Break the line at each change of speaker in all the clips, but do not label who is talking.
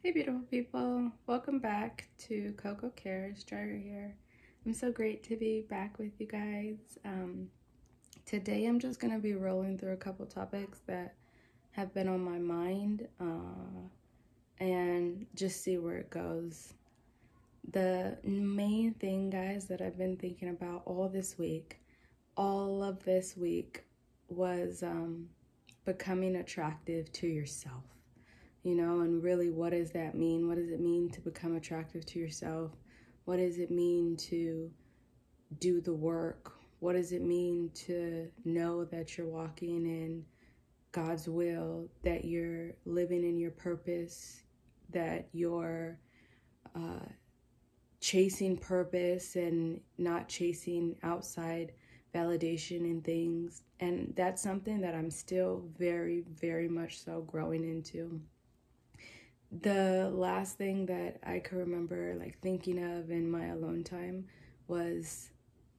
Hey, beautiful people. Welcome back to Coco Cares. Driver here. I'm so great to be back with you guys. Today, I'm just going to be rolling through a couple topics that have been on my mind and just see where it goes. The main thing, guys, that I've been thinking about all of this week, was becoming attractive to yourself. And really, what does that mean? What does it mean to become attractive to yourself? What does it mean to do the work? What does it mean to know that you're walking in God's will, that you're living in your purpose, that you're chasing purpose and not chasing outside validation and things? And that's something that I'm still very, very much so growing into. The last thing that I could remember thinking of in my alone time was,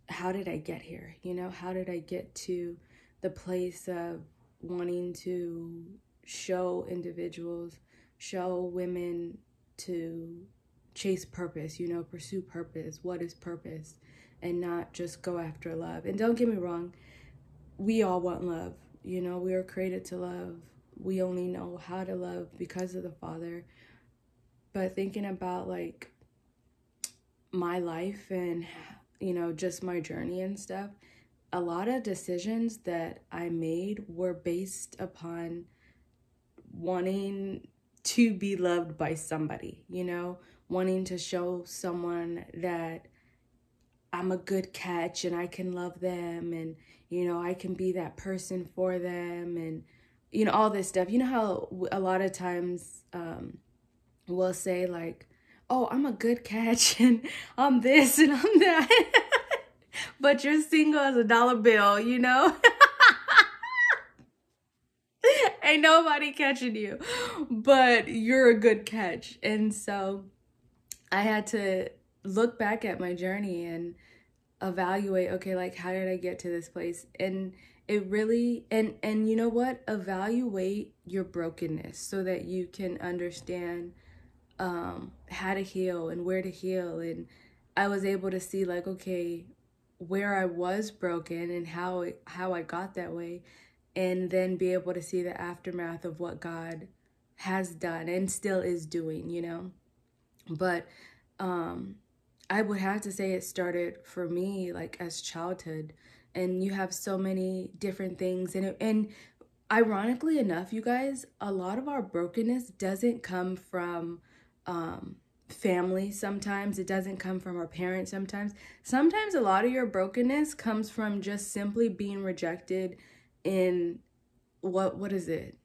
how did I get here? How did I get to the place of wanting to show individuals, show women to chase purpose, pursue purpose. What is purpose? And not just go after love. And don't get me wrong, we all want love. We were created to love. We only know how to love because of the Father. But thinking about my life and just my journey and stuff, a lot of decisions that I made were based upon wanting to be loved by somebody, wanting to show someone that I'm a good catch and I can love them, and I can be that person for them, and all this stuff. How a lot of times we'll say oh, I'm a good catch and I'm this and I'm that. But you're single as a dollar bill, Ain't nobody catching you, but you're a good catch. And so I had to look back at my journey and evaluate, okay, how did I get to this place? And it really, and you know what? Evaluate your brokenness so that you can understand how to heal and where to heal. And I was able to see okay, where I was broken and how I got that way, and then be able to see the aftermath of what God has done and still is doing. But I would have to say it started for me as childhood, and you have so many different things, and ironically enough, you guys, a lot of our brokenness doesn't come from family. Sometimes it doesn't come from our parents. Sometimes a lot of your brokenness comes from just simply being rejected in what is it,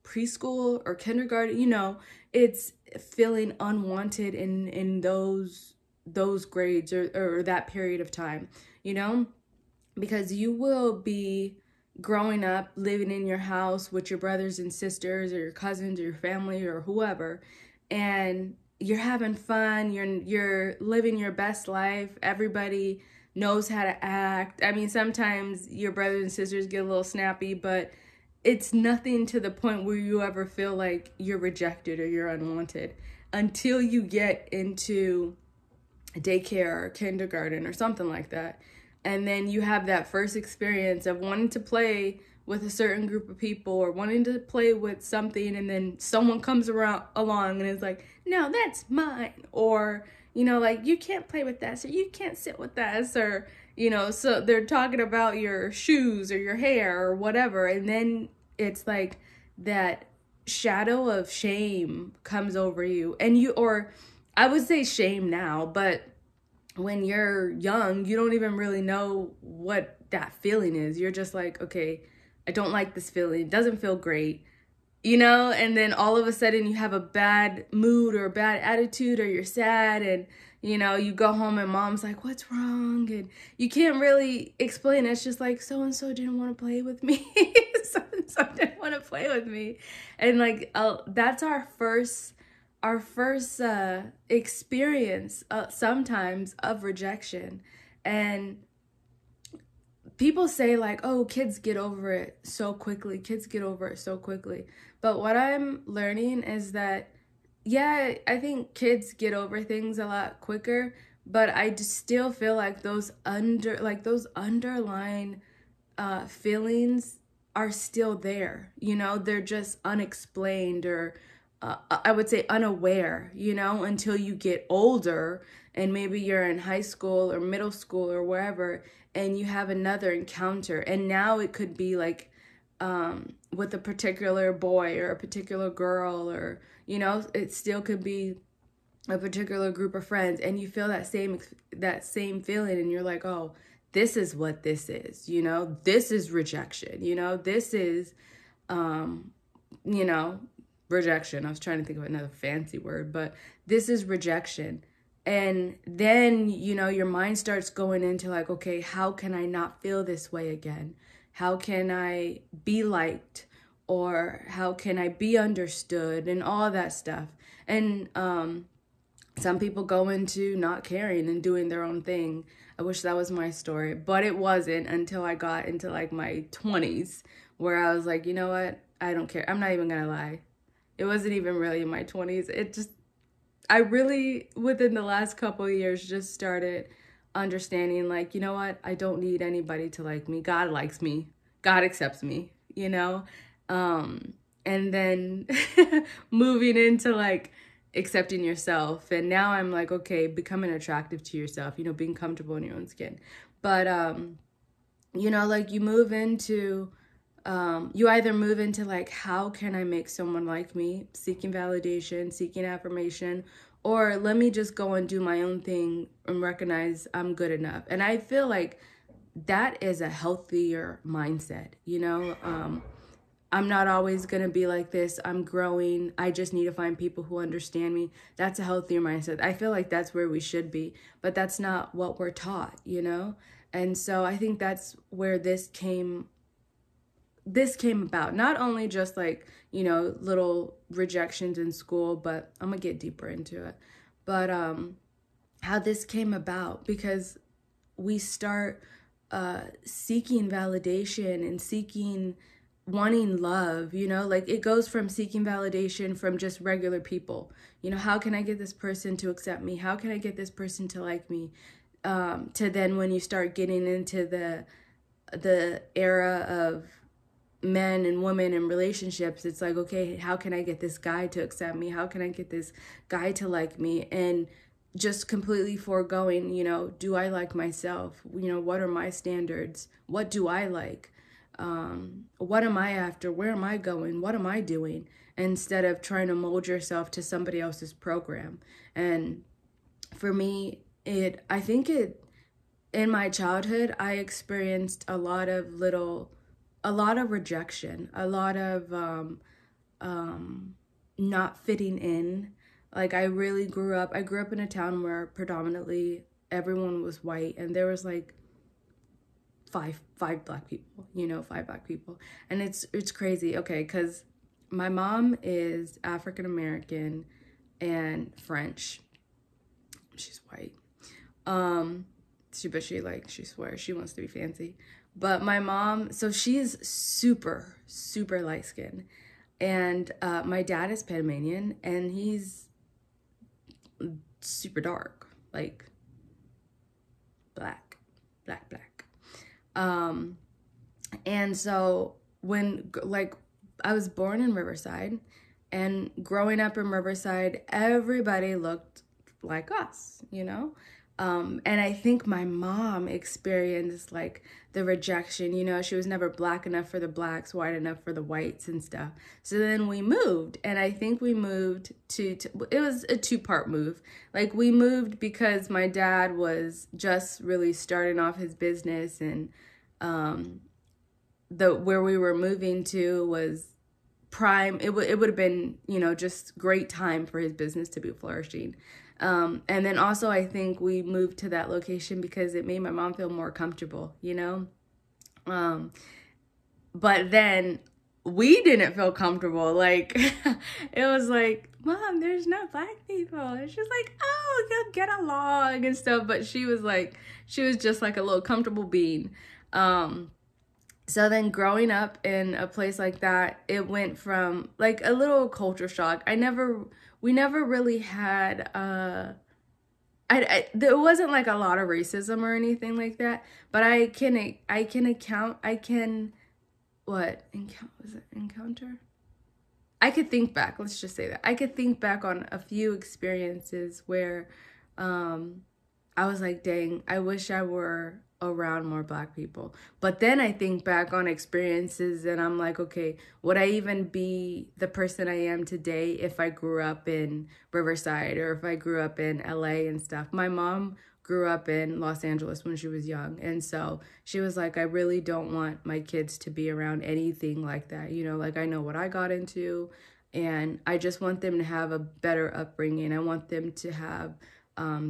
preschool or kindergarten. It's feeling unwanted in those grades or that period of time, because you will be growing up living in your house with your brothers and sisters or your cousins or your family or whoever, and you're having fun, you're living your best life. Everybody knows how to act. I mean, sometimes your brothers and sisters get a little snappy, but it's nothing to the point where you ever feel like you're rejected or you're unwanted until you get into daycare or kindergarten or something like that. And then you have that first experience of wanting to play with a certain group of people or wanting to play with something, and then someone comes along and is like, no, that's mine. Or, you can't play with that, so you can't sit with us. Or, so they're talking about your shoes or your hair or whatever. And then it's that shadow of shame comes over you. And or I would say shame now, but when you're young, you don't even really know what that feeling is. You're just like, okay, I don't like this feeling. It doesn't feel great, and then all of a sudden you have a bad mood or a bad attitude, or you're sad, and, you go home and mom's like, what's wrong? And you can't really explain. It's just like, so-and-so didn't want to play with me. So-and-so didn't want to play with me. And that's our first experience sometimes of rejection. And people say oh, kids get over it so quickly. But what I'm learning is that yeah, I think kids get over things a lot quicker, but I just still feel like those underlying feelings are still there. You know, they're just unexplained, or I would say unaware, you know, until you get older and maybe you're in high school or middle school or wherever, and you have another encounter. And now it could be like with a particular boy or a particular girl, or, you know, it still could be a particular group of friends, and you feel that same feeling, and you're like, oh, this is what this is, you know, this is rejection, you know, this is you know, rejection. I was trying to think of another fancy word, but this is rejection. And then, you know, your mind starts going into like, okay, how can I not feel this way again? How can I be liked? Or how can I be understood? And all that stuff. And some people go into not caring and doing their own thing. I wish that was my story, but it wasn't until I got into like my 20s, where I was like, you know what? I don't care. I'm not even gonna lie. It wasn't even really in my 20s. I really, within the last couple of years, just started understanding, like, you know what? I don't need anybody to like me. God likes me. God accepts me, you know? And then moving into like accepting yourself. And now I'm like, okay, becoming attractive to yourself, you know, being comfortable in your own skin. But, you know, like you move into, you either move into like, how can I make someone like me? Seeking validation, seeking affirmation, or let me just go and do my own thing and recognize I'm good enough. And I feel like that is a healthier mindset, you know? I'm not always going to be like this. I'm growing. I just need to find people who understand me. That's a healthier mindset. I feel like that's where we should be, but that's not what we're taught, you know? And so I think that's where this came about. Not only just like, you know, little rejections in school, but I'm gonna get deeper into it. But how this came about, because we start seeking validation and wanting love, you know, like it goes from seeking validation from just regular people. You know, how can I get this person to accept me? How can I get this person to like me? To then when you start getting into the era of men and women and relationships, it's like, okay, how can I get this guy to accept me? How can I get this guy to like me? And just completely foregoing, you know, do I like myself? You know, what are my standards? What do I like? What am I after? Where am I going? What am I doing? Instead of trying to mold yourself to somebody else's program. And for me, I think in my childhood, I experienced a lot of rejection, a lot of not fitting in. Like I grew up in a town where predominantly everyone was white, and there was like five black people, you know, 5 black people. And it's crazy, okay, because my mom is African American and French. She's white. She swears she wants to be fancy. But my mom, so she's super, super light skinned. And my dad is Panamanian, and he's super dark, like black. And so when, like, I was born in Riverside, and growing up in Riverside, everybody looked like us, you know? And I think my mom experienced like the rejection, you know, she was never black enough for the blacks, white enough for the whites and stuff. So then we moved, and I think we moved to it was a 2-part move. Like we moved because my dad was just really starting off his business, and where we were moving to was prime. It would have been, you know, just great time for his business to be flourishing. And then also I think we moved to that location because it made my mom feel more comfortable, you know? But then we didn't feel comfortable. Like, it was like, Mom, there's no black people. And she's like, oh, they'll get along and stuff. But she was just like a little comfortable being. So then growing up in a place like that, it went from like a little culture shock. We never really had, there wasn't like a lot of racism or anything like that, but was it encounter? I could think back, let's just say that. I could think back on a few experiences where I was like, dang, I wish I were around more Black people. But then I think back on experiences and I'm like, okay, would I even be the person I am today if I grew up in Riverside or if I grew up in LA and stuff? My mom grew up in Los Angeles when she was young. And so she was like, I really don't want my kids to be around anything like that. You know, like I know what I got into and I just want them to have a better upbringing. I want them to have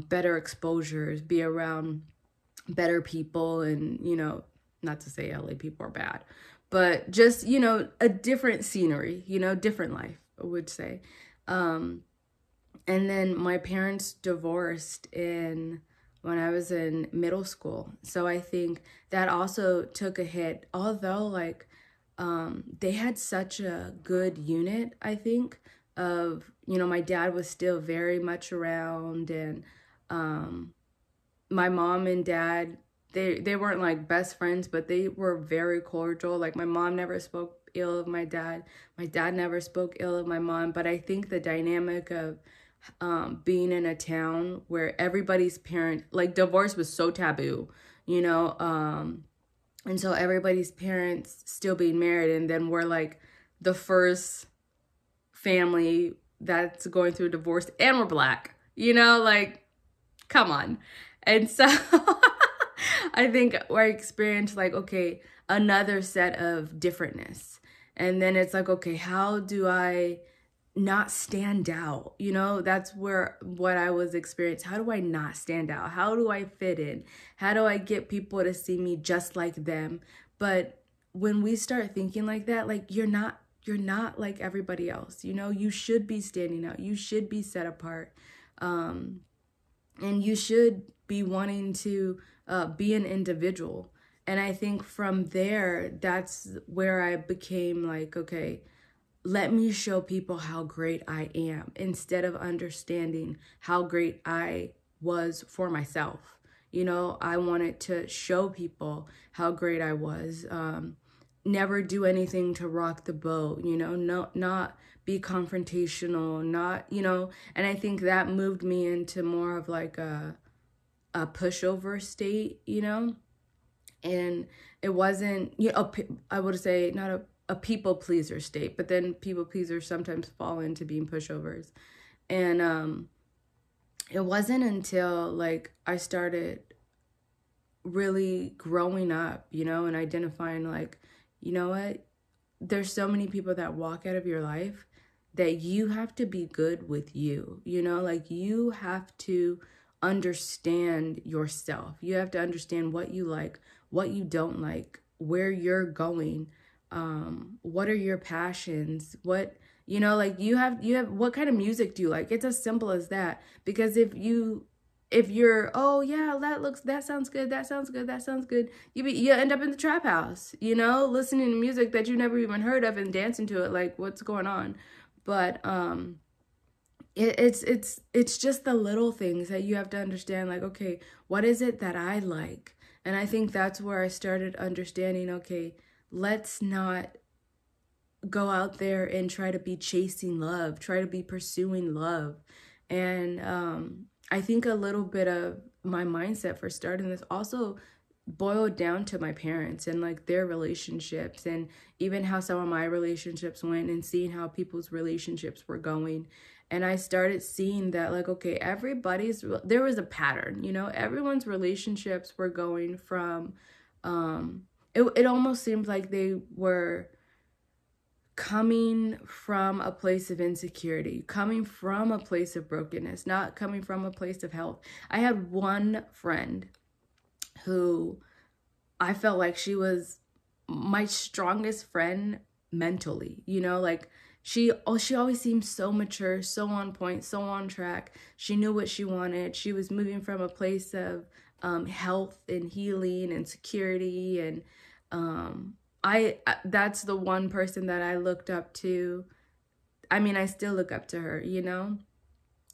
better exposures, be around better people, and, you know, not to say LA people are bad, but just, you know, a different scenery, you know, different life, I would say. And then my parents divorced when I was in middle school. So I think that also took a hit, although like they had such a good unit, I think, of, you know, my dad was still very much around, and my mom and dad, they weren't like best friends, but they were very cordial. Like my mom never spoke ill of my dad. My dad never spoke ill of my mom. But I think the dynamic of being in a town where everybody's parent, like divorce was so taboo, you know, and so everybody's parents still being married, and then we're like the first family that's going through a divorce and we're Black, you know, like, come on. And so I think I experienced like, okay, another set of differentness. And then it's like, okay, how do I not stand out? You know, that's what I was experiencing. How do I not stand out? How do I fit in? How do I get people to see me just like them? But when we start thinking like that, like you're not like everybody else. You know, you should be standing out. You should be set apart. And you should be wanting to be an individual. And I think from there, that's where I became like, okay, let me show people how great I am instead of understanding how great I was for myself. You know, I wanted to show people how great I was. Never do anything to rock the boat, you know, not be confrontational, not, you know, and I think that moved me into more of like a pushover state, you know, and it wasn't, you know, I would say not a people pleaser state, but then people pleasers sometimes fall into being pushovers. And it wasn't until like I started really growing up, you know, and identifying like, you know what, there's so many people that walk out of your life that you have to be good with you, you know, like you have to understand yourself. You have to understand what you like, what you don't like, where you're going, what are your passions, what, you know, like you have what kind of music do you like? It's as simple as that. Because if you're, oh yeah, that sounds good, you end up in the trap house, you know, listening to music that you never even heard of and dancing to it, like what's going on? But it's just the little things that you have to understand, like, okay, what is it that I like? And I think that's where I started understanding, okay, let's not go out there and try to be chasing love, try to be pursuing love. And I think a little bit of my mindset for starting this also boiled down to my parents and like their relationships, and even how some of my relationships went, and seeing how people's relationships were going. And I started seeing that like, okay, there was a pattern, you know, everyone's relationships were going from, it almost seemed like they were coming from a place of insecurity, coming from a place of brokenness, not coming from a place of health. I had one friend who I felt like she was my strongest friend mentally, you know, like she always seemed so mature, so on point, so on track. She knew what she wanted. She was moving from a place of health and healing and security, and that's the one person that I looked up to. I mean, I still look up to her, you know?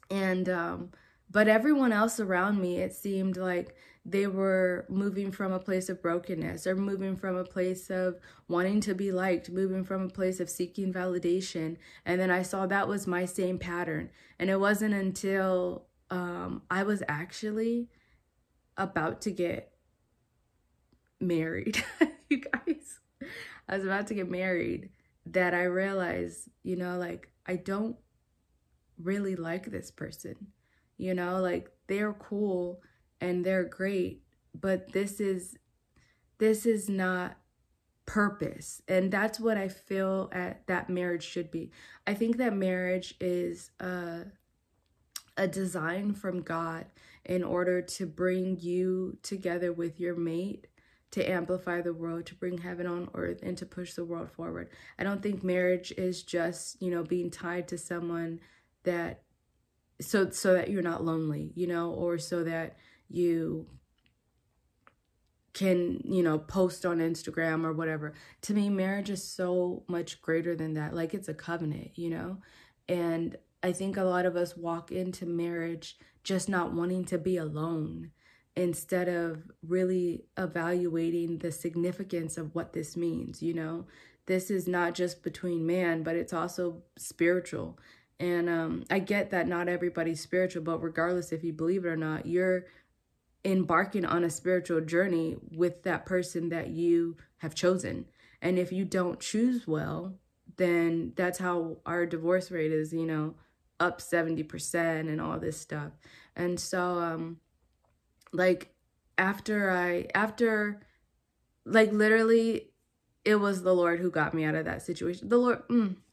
And but everyone else around me, it seemed like they were moving from a place of brokenness, or moving from a place of wanting to be liked, moving from a place of seeking validation. And then I saw that was my same pattern. And it wasn't until I was actually about to get married, you guys, I was about to get married, that I realized, you know, like, I don't really like this person, you know, like, they're cool and they're great, but this is not purpose. And that's what I feel that marriage should be. I think that marriage is a design from God in order to bring you together with your mate, to amplify the world, to bring heaven on earth, and to push the world forward. I don't think marriage is just, you know, being tied to someone that so that you're not lonely, you know, or so that you can, you know, post on Instagram or whatever. To me, marriage is so much greater than that. Like, it's a covenant, you know? And I think a lot of us walk into marriage just not wanting to be alone, instead of really evaluating the significance of what this means, you know? This is not just between man, but it's also spiritual. And I get that not everybody's spiritual, but regardless if you believe it or not, you're embarking on a spiritual journey with that person that you have chosen. And if you don't choose well, then that's how our divorce rate is, you know, up 70% and all this stuff. And so, like, after like, literally, it was the Lord who got me out of that situation. The Lord,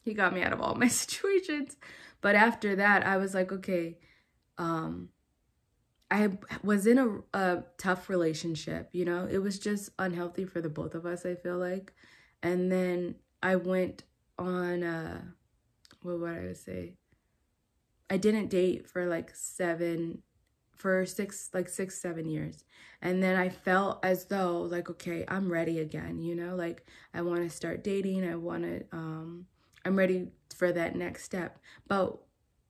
he got me out of all my situations. But after that, I was like, okay, I was in a tough relationship, you know? It was just unhealthy for the both of us, I feel like. And then I went on, what would I say? I didn't date for like 6, 7 years. And then I felt as though, like, okay, I'm ready again, you know? Like, I want to start dating. I'm ready for that next step. But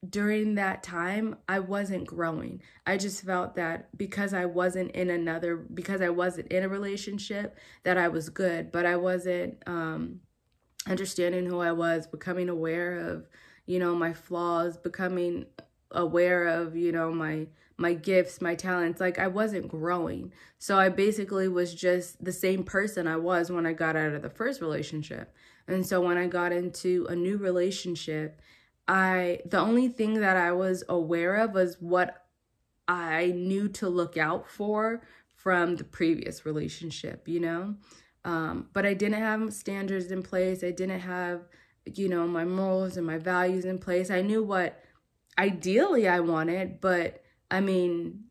during that time, I wasn't growing. I just felt that because I wasn't in a relationship, that I was good, but I wasn't understanding who I was, becoming aware of, you know, my flaws, becoming aware of, you know, my gifts, my talents. Like, I wasn't growing. So I basically was just the same person I was when I got out of the first relationship. And so when I got into a new relationship, the only thing that I was aware of was what I knew to look out for from the previous relationship, you know? But I didn't have standards in place. I didn't have, you know, my morals and my values in place. I knew what ideally I wanted, but I mean,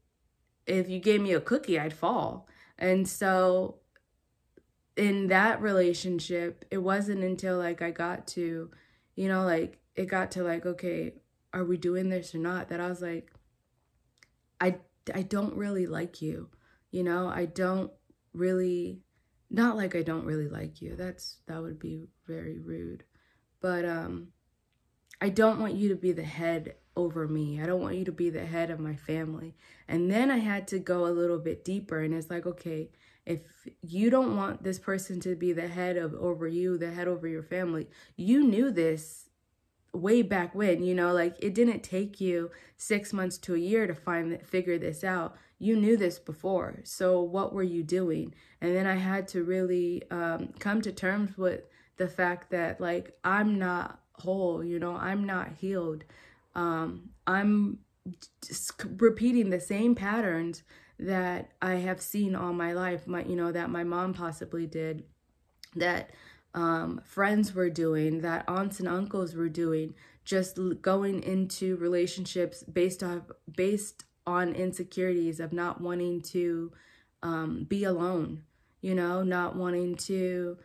if you gave me a cookie, I'd fall. And so in that relationship, it wasn't until like I got to, you know, like, it got to like, okay, are we doing this or not? That I was like, I don't really like you. You know, I don't really, not like I don't really like you. That would be very rude. But I don't want you to be the head over me. I don't want you to be the head of my family. And then I had to go a little bit deeper, and it's like, okay, if you don't want this person to be the head over you, the head over your family, you knew this way back when, you know, like, it didn't take you 6 months to a year to figure this out. You knew this before. So what were you doing? And then I had to really come to terms with the fact that, like, I'm not whole, you know, I'm not healed. I'm just repeating the same patterns that I have seen all my life, you know, that my mom possibly did, that friends were doing, that aunts and uncles were doing, just going into relationships based on insecurities of not wanting to be alone, you know, not wanting to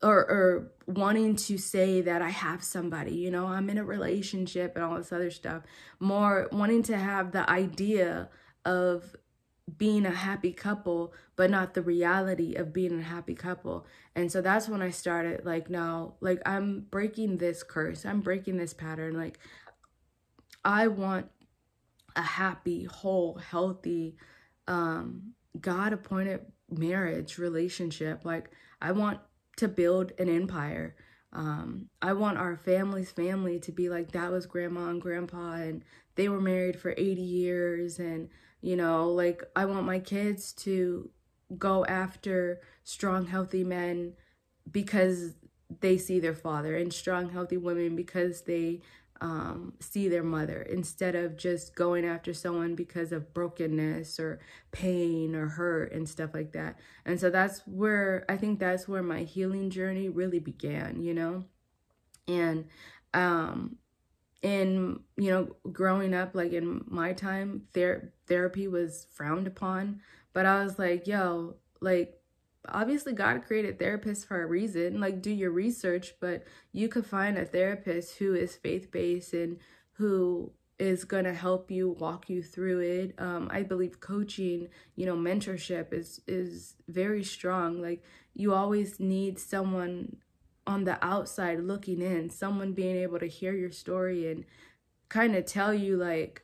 or wanting to say that I have somebody, you know, I'm in a relationship and all this other stuff, more wanting to have the idea of being a happy couple, but not the reality of being a happy couple. And so that's when I started, like, now, like, I'm breaking this curse. I'm breaking this pattern. Like, I want a happy, whole, healthy, God appointed marriage relationship. Like, I want to build an empire. I want our family's family to be like, that was grandma and grandpa, and they were married for 80 years. And, you know, like, I want my kids to go after strong, healthy men because they see their father, and strong, healthy women because they see their mother, instead of just going after someone because of brokenness or pain or hurt and stuff like that. And so that's where, I think that's where my healing journey really began, you know? And in, you know, growing up, like in my time, therapy was frowned upon, but I was like, yo, like, obviously God created therapists for a reason. Like, do your research, but you could find a therapist who is faith-based and who is going to help you, walk you through it. I believe coaching, you know, mentorship is very strong. Like, you always need someone on the outside looking in, someone being able to hear your story and kind of tell you, like,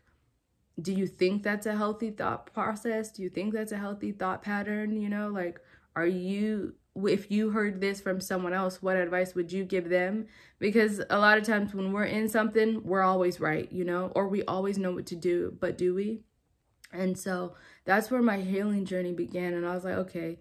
do you think that's a healthy thought process? Do you think that's a healthy thought pattern? You know, like, are you, if you heard this from someone else, what advice would you give them? Because a lot of times when we're in something, we're always right, you know, or we always know what to do, but do we? And so that's where my healing journey began. And I was like, okay,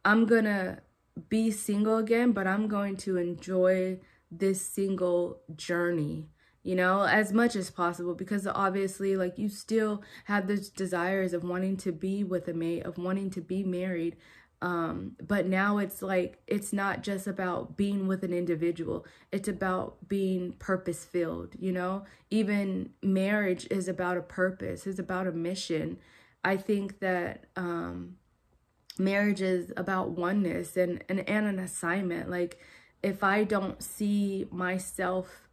I'm gonna be single again, but I'm going to enjoy this single journey, you know, as much as possible, because obviously, like, you still have those desires of wanting to be with a mate, of wanting to be married. But now it's like, it's not just about being with an individual. It's about being purpose filled, you know? Even marriage is about a purpose, it's about a mission. I think that, marriage is about oneness and an assignment. Like, if I don't see myself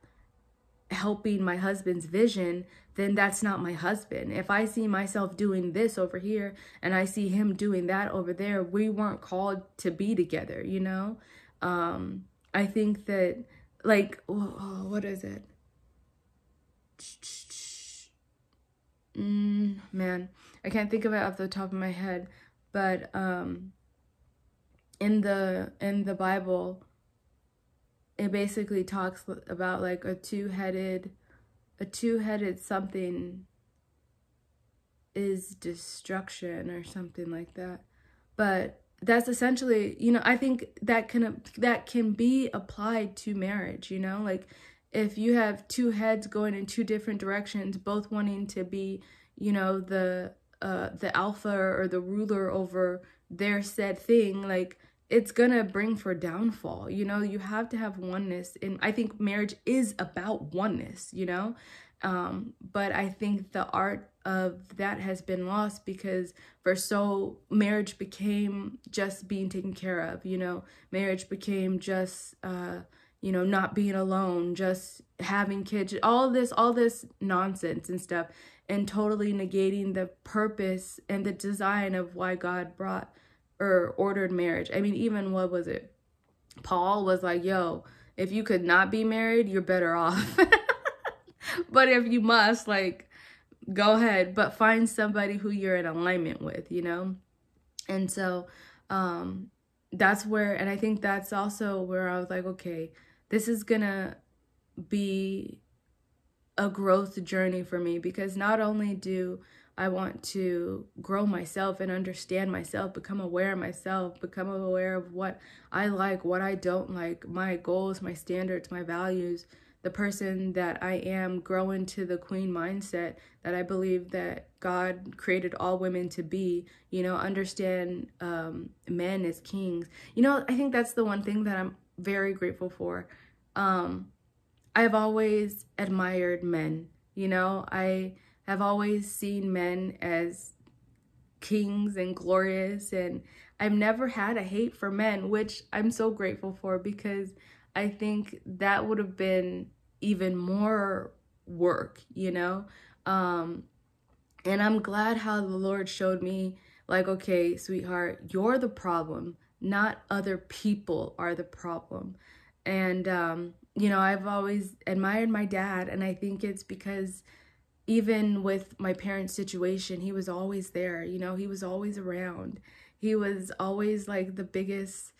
helping my husband's vision, then that's not my husband. If I see myself doing this over here and I see him doing that over there, we weren't called to be together, you know? I think that, like, what is it? Man, I can't think of it off the top of my head. But in the Bible, it basically talks about, like, a two-headed something is destruction or something like that. But that's essentially, you know, I think that can be applied to marriage, you know? Like, if you have two heads going in two different directions, both wanting to be, you know, the alpha or the ruler over their said thing, like, it's gonna bring for downfall, you know? You have to have oneness, and I think marriage is about oneness, you know? But I think the art of that has been lost, because marriage became just being taken care of, you know? Marriage became just, you know, not being alone, just having kids, all this nonsense and stuff, and totally negating the purpose and the design of why God brought or ordered marriage. I mean, even, what was it? Paul was like, yo, if you could not be married, you're better off. But if you must, like, go ahead, but find somebody who you're in alignment with, you know? And so that's where, and I think that's also where I was like, okay, this is gonna be a growth journey for me, because not only do I want to grow myself and understand myself, become aware of myself, become aware of what I like, what I don't like, my goals, my standards, my values, the person that I am, grow into the queen mindset that I believe that God created all women to be, you know, understand men as kings. You know, I think that's the one thing that I'm very grateful for. I've always admired men, you know? I have always seen men as kings and glorious, and I've never had a hate for men, which I'm so grateful for, because I think that would have been even more work, you know? And I'm glad how the Lord showed me, like, okay, sweetheart, you're the problem, not other people are the problem. And, you know, I've always admired my dad, and I think it's because even with my parents' situation, he was always there. You know, he was always around. He was always like the biggest,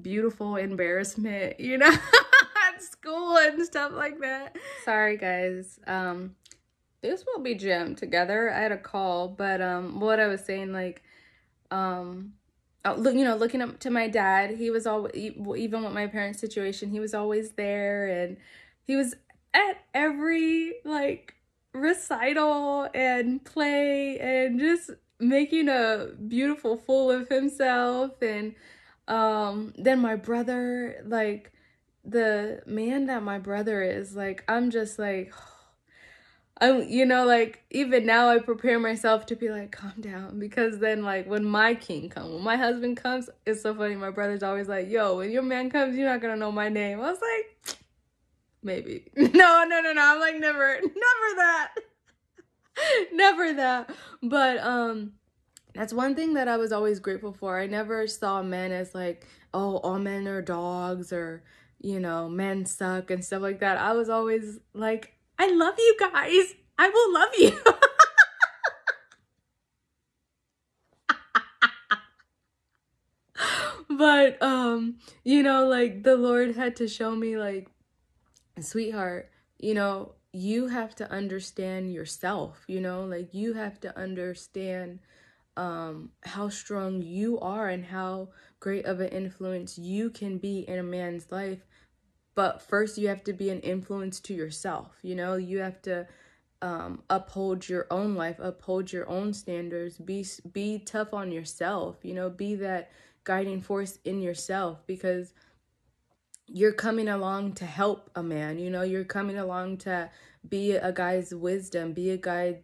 beautiful embarrassment, you know, at school and stuff like that. Sorry, guys. This will be jammed together. I had a call, but what I was saying, like, look, you know, looking up to my dad, he was always, even with my parents' situation, he was always there, and he was at every like recital and play and just making a beautiful fool of himself. And then my brother, like the man that my brother is, like, I'm just like, you know, like, even now I prepare myself to be like, calm down, because then, like, when my king comes, when my husband comes, it's so funny. My brother's always like, yo, when your man comes, you're not gonna know my name. I was like, maybe. No. I'm like, never that. Never that. But, that's one thing that I was always grateful for. I never saw men as like, oh, all men are dogs, or, you know, men suck and stuff like that. I was always like, I love you guys. I will love you. But, you know, like, the Lord had to show me, like, sweetheart, you know, you have to understand yourself, you know, like, you have to understand how strong you are and how great of an influence you can be in a man's life. But first, you have to be an influence to yourself. You know, you have to uphold your own life, uphold your own standards, be tough on yourself. You know, be that guiding force in yourself, because you're coming along to help a man. You know, you're coming along to be a guy's wisdom, be a guy's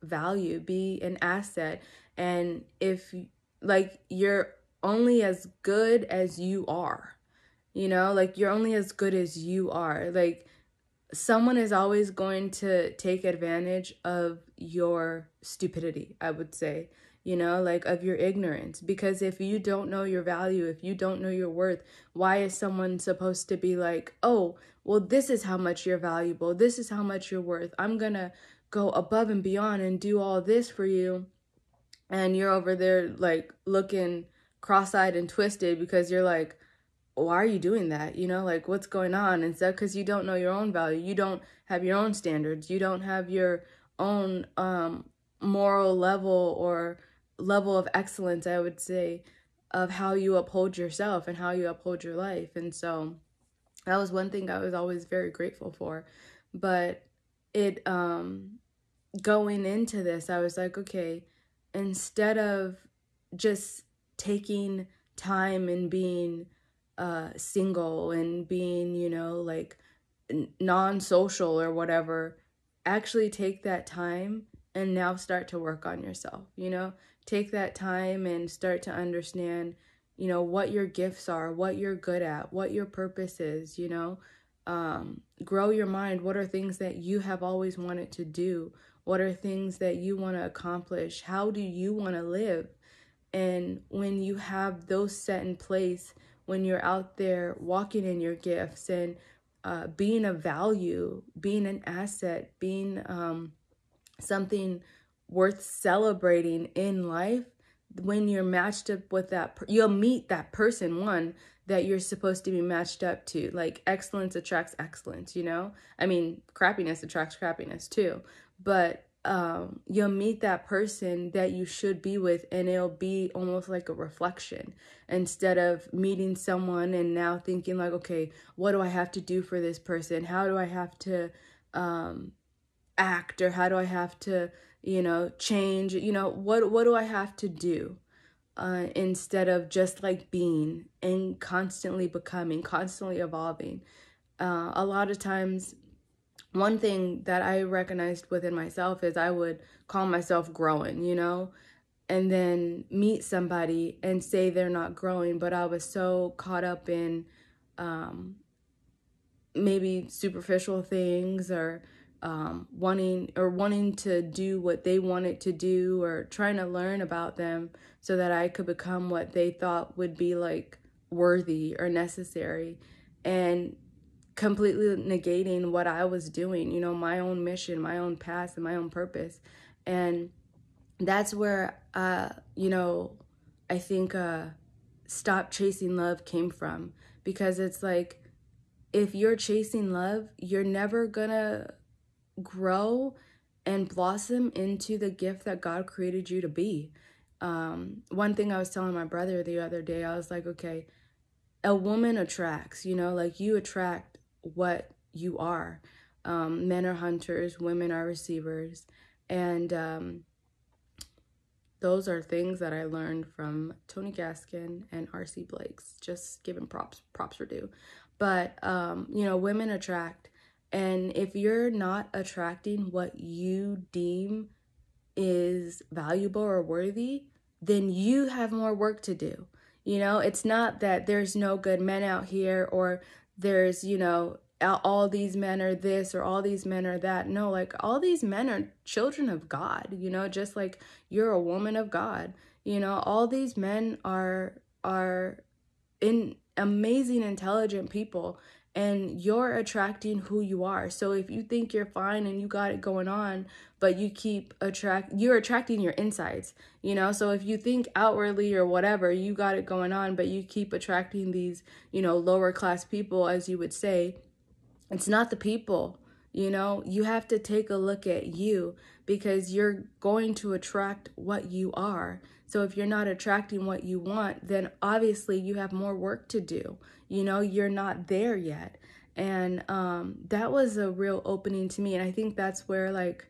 value, be an asset. And if, like, you're only as good as you are, you know, like, you're only as good as you are. Like, someone is always going to take advantage of your stupidity, I would say, you know, like, of your ignorance. Because if you don't know your value, if you don't know your worth, why is someone supposed to be like, oh, well, this is how much you're valuable, this is how much you're worth, I'm gonna go above and beyond and do all this for you, and you're over there like looking cross-eyed and twisted because you're like, why are you doing that? You know, like, what's going on? And so, because you don't know your own value, you don't have your own standards, you don't have your own moral level or level of excellence, I would say, of how you uphold yourself and how you uphold your life. And so that was one thing I was always very grateful for. But it going into this, I was like, okay, instead of just taking time and being single and being, you know, like, non-social or whatever, actually take that time and now start to work on yourself, you know, take that time and start to understand, you know, what your gifts are, what you're good at, what your purpose is, you know, grow your mind. What are things that you have always wanted to do? What are things that you want to accomplish? How do you want to live? And when you have those set in place, when you're out there walking in your gifts and being of value, being an asset, being something worth celebrating in life, when you're matched up with that, you'll meet that person, one, that you're supposed to be matched up to. Like, excellence attracts excellence, you know? I mean, crappiness attracts crappiness too. But you'll meet that person that you should be with, and it'll be almost like a reflection, instead of meeting someone and now thinking like, okay, what do I have to do for this person? How do I have to act, or how do I have to, you know, change, you know, what do I have to do? Instead of just like being and constantly becoming, constantly evolving. A lot of times, one thing that I recognized within myself is I would call myself growing, you know, and then meet somebody and say they're not growing, but I was so caught up in maybe superficial things, or wanting to do what they wanted to do, or trying to learn about them so that I could become what they thought would be like worthy or necessary, and completely negating what I was doing, you know, my own mission, my own past, and my own purpose. And that's where, you know, I think Stop Chasing Love came from. Because it's like, if you're chasing love, you're never gonna grow and blossom into the gift that God created you to be. One thing I was telling my brother the other day, I was like, okay, a woman attracts, you know, like you attract what you are. Men are hunters, women are receivers. And those are things that I learned from Tony Gaskin and R.C. Blakes, just giving props are due. But, you know, women attract. And if you're not attracting what you deem is valuable or worthy, then you have more work to do. You know, it's not that there's no good men out here, or there's, you know, all these men are this or all these men are that. No, like all these men are children of God, you know, just like you're a woman of God. You know, all these men are amazing, intelligent people, and you're attracting who you are. So if you think you're fine and you got it going on, but you keep you're attracting your insides, you know? So if you think outwardly or whatever, you got it going on, but you keep attracting these, you know, lower class people, as you would say, it's not the people, you know? You have to take a look at you, because you're going to attract what you are. So if you're not attracting what you want, then obviously you have more work to do. You know, you're not there yet. And that was a real opening to me. And I think that's where, like,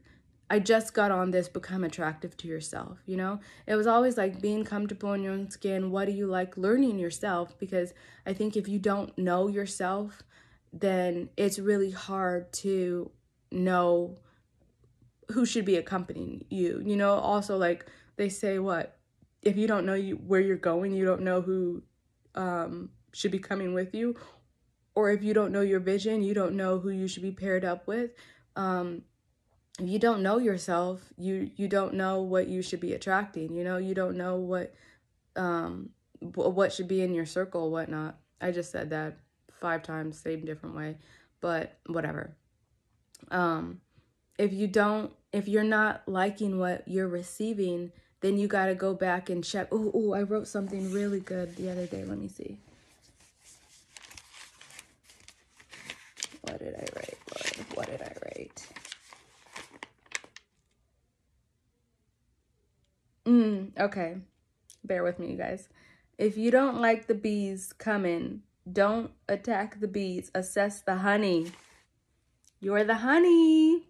I just got on this become attractive to yourself, you know? It was always like being comfortable in your own skin. What do you like? Learning yourself, because I think if you don't know yourself, then it's really hard to know who should be accompanying you. You know, also, like they say, what? If you don't know where you're going, you don't know who should be coming with you. Or if you don't know your vision, you don't know who you should be paired up with. If you don't know yourself, you don't know what you should be attracting. You know, you don't know what should be in your circle, whatnot. I just said that 5 times, same different way, but whatever. If you're not liking what you're receiving, then you got to go back and check. Oh, I wrote something really good the other day. Let me see. What did I write, Lord? What did I write? Okay. Bear with me, you guys. If you don't like the bees coming, don't attack the bees. Assess the honey. You're the honey.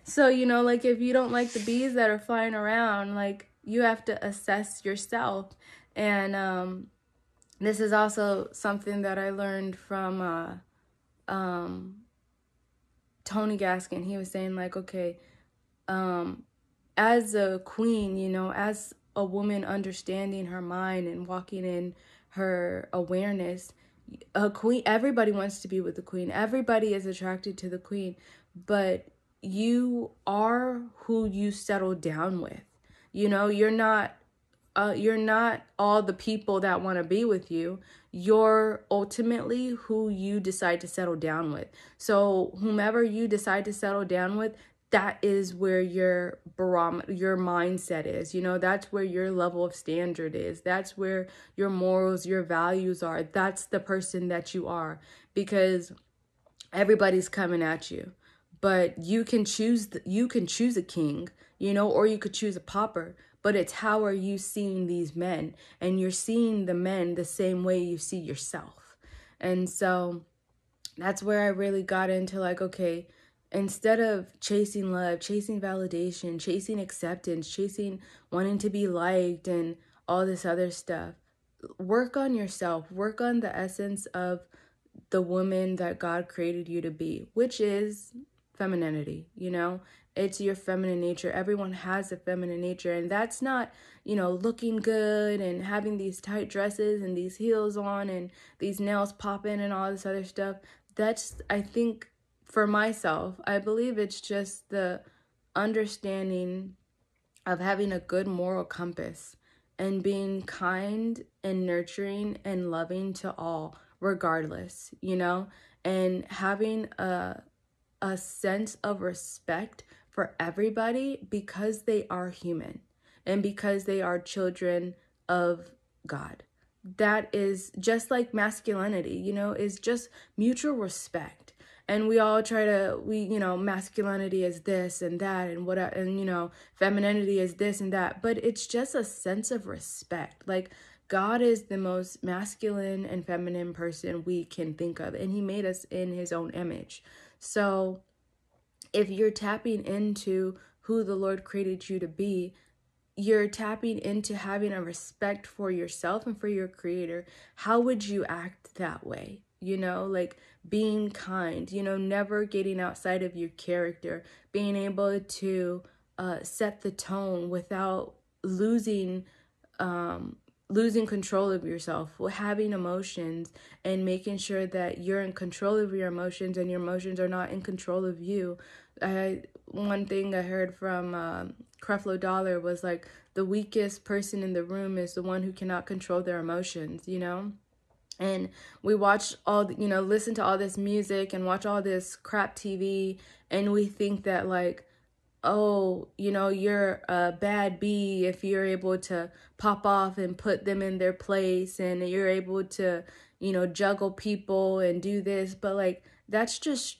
So, you know, like if you don't like the bees that are flying around, like you have to assess yourself. And this is also something that I learned from Tony Gaskin. He was saying, like, okay, as a queen, you know, as a woman understanding her mind and walking in her awareness, a queen, everybody wants to be with the queen. Everybody is attracted to the queen, but you are who you settle down with. You know, you're not all the people that want to be with you. You're ultimately who you decide to settle down with. So whomever you decide to settle down with, that is where your barometer, your mindset is. You know, that's where your level of standard is. That's where your morals, your values are. That's the person that you are, because everybody's coming at you. But you can choose a king, you know, or you could choose a pauper. But it's how are you seeing these men? And you're seeing the men the same way you see yourself. And so that's where I really got into, like, okay, instead of chasing love, chasing validation, chasing acceptance, chasing wanting to be liked and all this other stuff, work on yourself. Work on the essence of the woman that God created you to be, which is femininity, you know? It's your feminine nature. Everyone has a feminine nature, and that's not, you know, looking good and having these tight dresses and these heels on and these nails popping and all this other stuff. That's, I think, for myself, I believe it's just the understanding of having a good moral compass and being kind and nurturing and loving to all, regardless, and having a sense of respect for everybody because they are human and because they are children of God. That is just like masculinity, is just mutual respect. And we all try to, masculinity is this and that and what, and, femininity is this and that. But it's just a sense of respect. Like, God is the most masculine and feminine person we can think of. And he made us in his own image. So if you're tapping into who the Lord created you to be, you're tapping into having a respect for yourself and for your creator. How would you act that way? Like being kind, never getting outside of your character, being able to set the tone without losing control of yourself, having emotions and making sure that you're in control of your emotions and your emotions are not in control of you. One thing I heard from Creflo Dollar was like, the weakest person in the room is the one who cannot control their emotions, And we watch listen to all this music and watch all this crap TV, and we think that like, oh, you're a bad bee if you're able to pop off and put them in their place, and you're able to, juggle people and do this. But like, that's trash.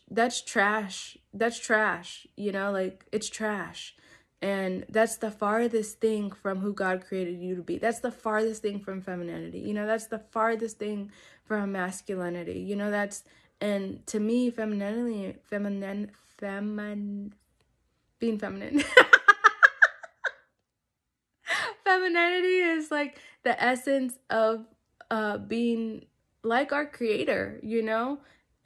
That's trash, like it's trash. And that's the farthest thing from who God created you to be. That's the farthest thing from femininity. That's the farthest thing from masculinity. And to me, being feminine. Femininity is like the essence of being like our creator,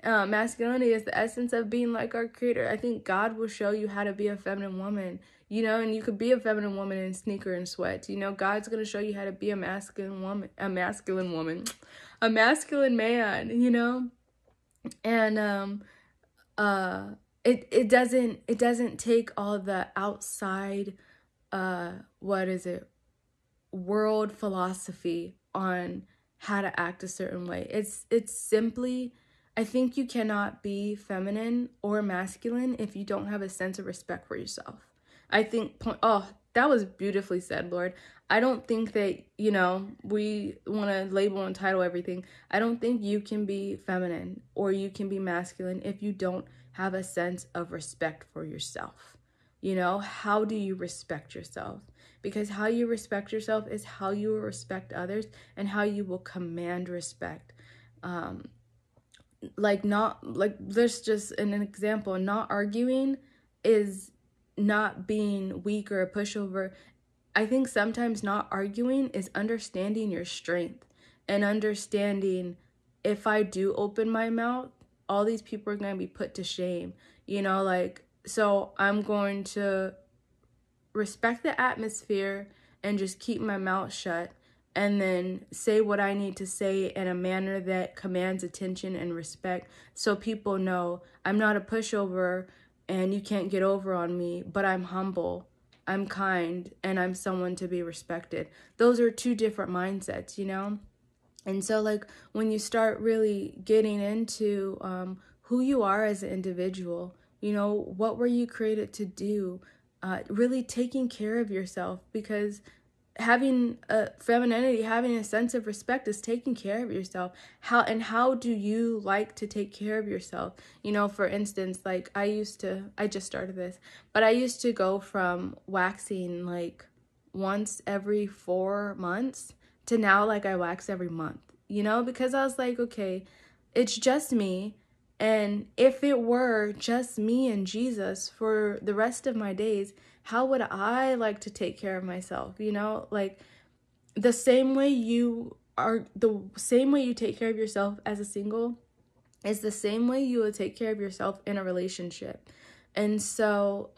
masculinity is the essence of being like our creator. I think God will show you how to be a feminine woman, and you could be a feminine woman in sneaker and sweats. God's going to show you how to be a masculine woman, a masculine man, and it doesn't take all the outside world philosophy on how to act a certain way. It's simply, I think you cannot be feminine or masculine if you don't have a sense of respect for yourself. I think, that was beautifully said, Lord. I don't think that, we want to label and title everything. I don't think you can be feminine or you can be masculine if you don't have a sense of respect for yourself. How do you respect yourself? Because how you respect yourself is how you will respect others and how you will command respect. There's just an example. Not arguing is not being weak or a pushover. I think sometimes not arguing is understanding your strength and understanding, if I do open my mouth, all these people are going to be put to shame, so I'm going to respect the atmosphere and just keep my mouth shut and then say what I need to say in a manner that commands attention and respect, so people know I'm not a pushover and you can't get over on me, but I'm humble, I'm kind, and I'm someone to be respected. Those are two different mindsets, And so like when you start really getting into who you are as an individual, what were you created to do? Really taking care of yourself, because having a femininity, having a sense of respect is taking care of yourself. How do you like to take care of yourself? For instance, like I just started this, but I used to go from waxing like once every 4 months to now like I wax every month, because I was like, okay, it's just me. And if it were just me and Jesus for the rest of my days, how would I like to take care of myself? Like the same way you take care of yourself as a single is the same way you will take care of yourself in a relationship. And so,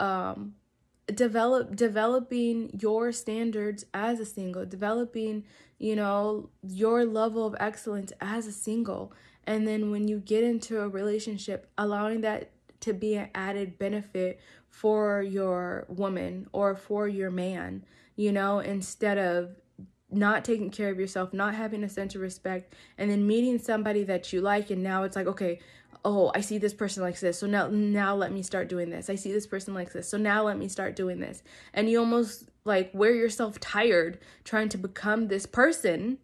developing your standards as a single, developing, your level of excellence as a single. And then when you get into a relationship, allowing that to be an added benefit for your woman or for your man, you know, instead of not taking care of yourself, not having a sense of respect, and then meeting somebody that you like, and now it's like, okay, oh, I see this person likes this, so now let me start doing this. I see this person likes this, so now let me start doing this. And you almost like wear yourself tired trying to become this person,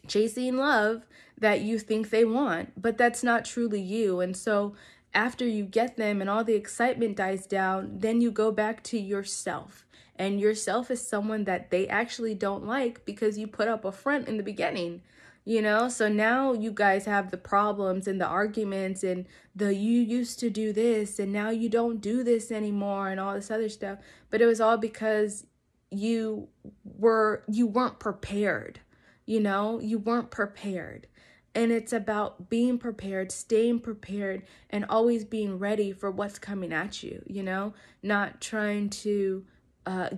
chasing love that you think they want, but that's not truly you. And so after you get them and all the excitement dies down, then you go back to yourself. And yourself is someone that they actually don't like because you put up a front in the beginning, you know? So now you guys have the problems and the arguments and the you used to do this and now you don't do this anymore and all this other stuff. But it was all because you weren't prepared, you know? You weren't prepared. And it's about being prepared, staying prepared, and always being ready for what's coming at you, you know? Not trying to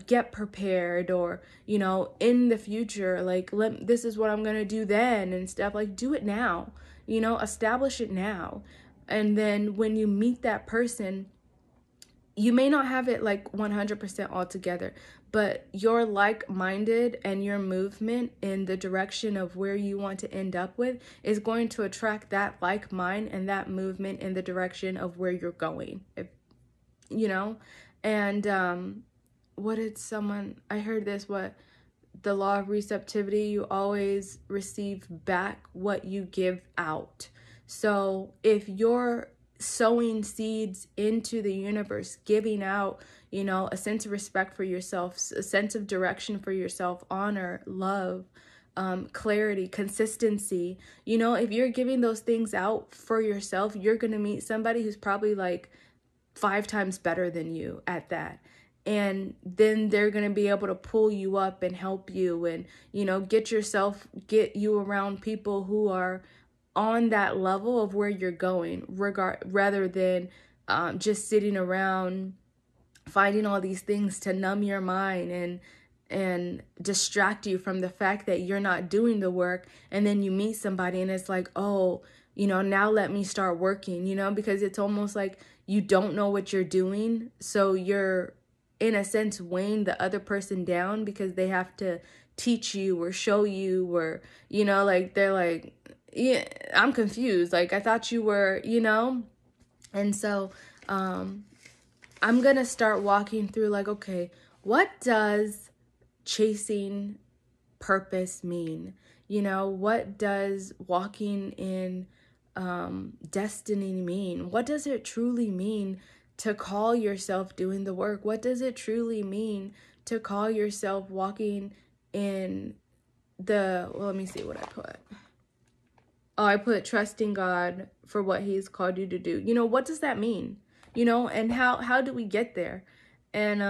get prepared or, you know, in the future, like, this is what I'm going to do then and stuff. Like, do it now, you know, establish it now. And then when you meet that person, you may not have it like 100% all together, but you're like-minded and your movement in the direction of where you want to end up with is going to attract that like mind and that movement in the direction of where you're going, if, you know. And I heard this, the law of receptivity, you always receive back what you give out. So if you're sowing seeds into the universe, giving out, you know, a sense of respect for yourself, a sense of direction for yourself, honor, love, clarity, consistency, you know, if you're giving those things out for yourself, you're going to meet somebody who's probably like 5 times better than you at that. And then they're going to be able to pull you up and help you and, you know, get you around people who are on that level of where you're going, rather than just sitting around finding all these things to numb your mind and distract you from the fact that you're not doing the work. And then you meet somebody and it's like, oh, you know, now let me start working, you know, because it's almost like you don't know what you're doing. So you're, in a sense, weighing the other person down because they have to teach you or show you, or, you know, like they're like, yeah, I'm confused. Like, I thought you were, you know? And so I'm going to start walking through like, okay, what does chasing purpose mean? You know, what does walking in destiny mean? What does it truly mean to call yourself doing the work? What does it truly mean to call yourself walking in let me see what I put. Oh, I put trusting God for what he's called you to do. You know, what does that mean? You know, and how do we get there? And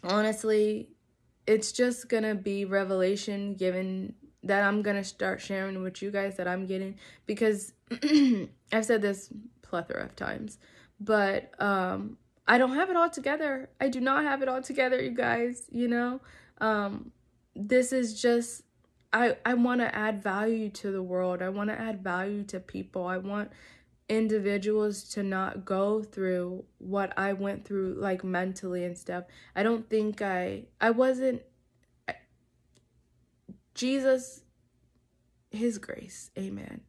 honestly, it's just gonna be revelation given that I'm gonna start sharing with you guys that I'm getting, because I've said this plethora of times, but I don't have it all together. I do not have it all together, you guys, you know. This is just, I want to add value to the world. I want to add value to people. I want individuals to not go through what I went through, like mentally and stuff. I don't think Jesus, his grace, amen.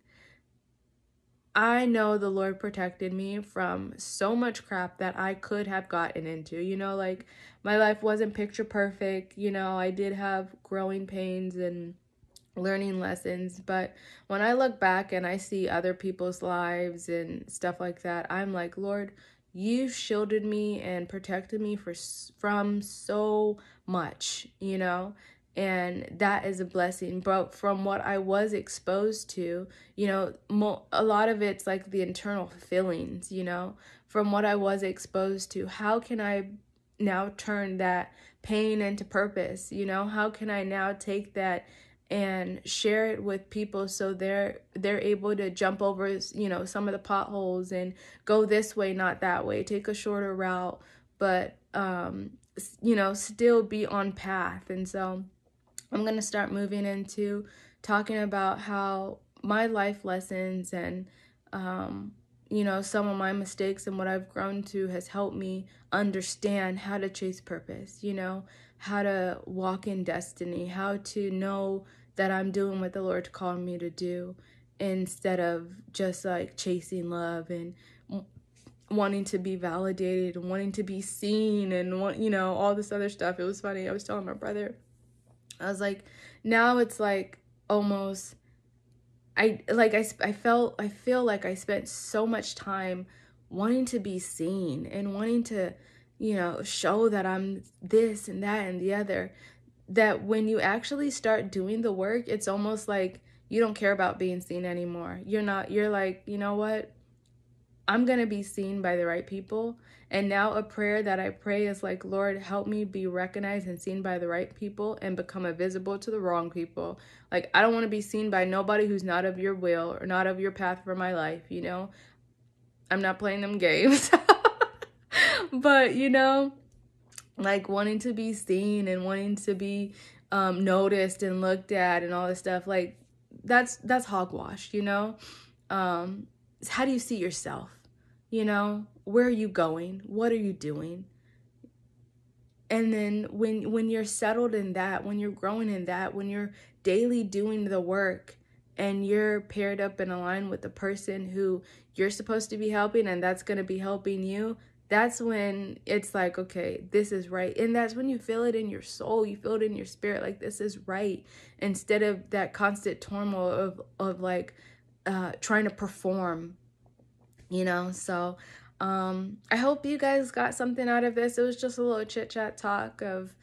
I know the Lord protected me from so much crap that I could have gotten into, you know, like my life wasn't picture perfect, you know, I did have growing pains and learning lessons, but when I look back and I see other people's lives and stuff like that, I'm like, Lord, you shielded me and protected me from so much, you know, and that is a blessing. But from what I was exposed to, you know, a lot of it's like the internal feelings, you know, from what I was exposed to. How can I now turn that pain into purpose? You know, how can I now take that and share it with people so they're able to jump over, you know, some of the potholes and go this way, not that way, take a shorter route, but you know, still be on path. And so I'm going to start moving into talking about how my life lessons and you know, some of my mistakes and what I've grown to has helped me understand how to chase purpose, you know, how to walk in destiny, how to know that I'm doing what the Lord called me to do instead of just like chasing love and wanting to be validated and wanting to be seen and want, you know, all this other stuff. It was funny. I was telling my brother, I was like, now it's like almost I feel like I spent so much time wanting to be seen and wanting to, you know, show that I'm this and that and the other, that when you actually start doing the work, it's almost like you don't care about being seen anymore. You're like, you know what? I'm going to be seen by the right people. And now a prayer that I pray is like, Lord, help me be recognized and seen by the right people and become invisible to the wrong people. Like, I don't want to be seen by nobody who's not of your will or not of your path for my life, you know? I'm not playing them games. But, you know, like wanting to be seen and wanting to be noticed and looked at and all this stuff, like that's hogwash, you know? How do you see yourself? You know, where are you going? What are you doing? And then when you're settled in that, when you're growing in that, when you're daily doing the work and you're paired up and aligned with the person who you're supposed to be helping and that's going to be helping you, that's when it's like, okay, this is right. And that's when you feel it in your soul, you feel it in your spirit, like this is right, instead of that constant turmoil of like trying to perform, you know? So I hope you guys got something out of this. It was just a little chit chat talk of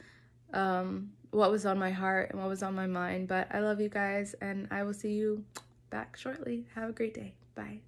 what was on my heart and what was on my mind. But I love you guys, and I will see you back shortly. Have a great day. Bye.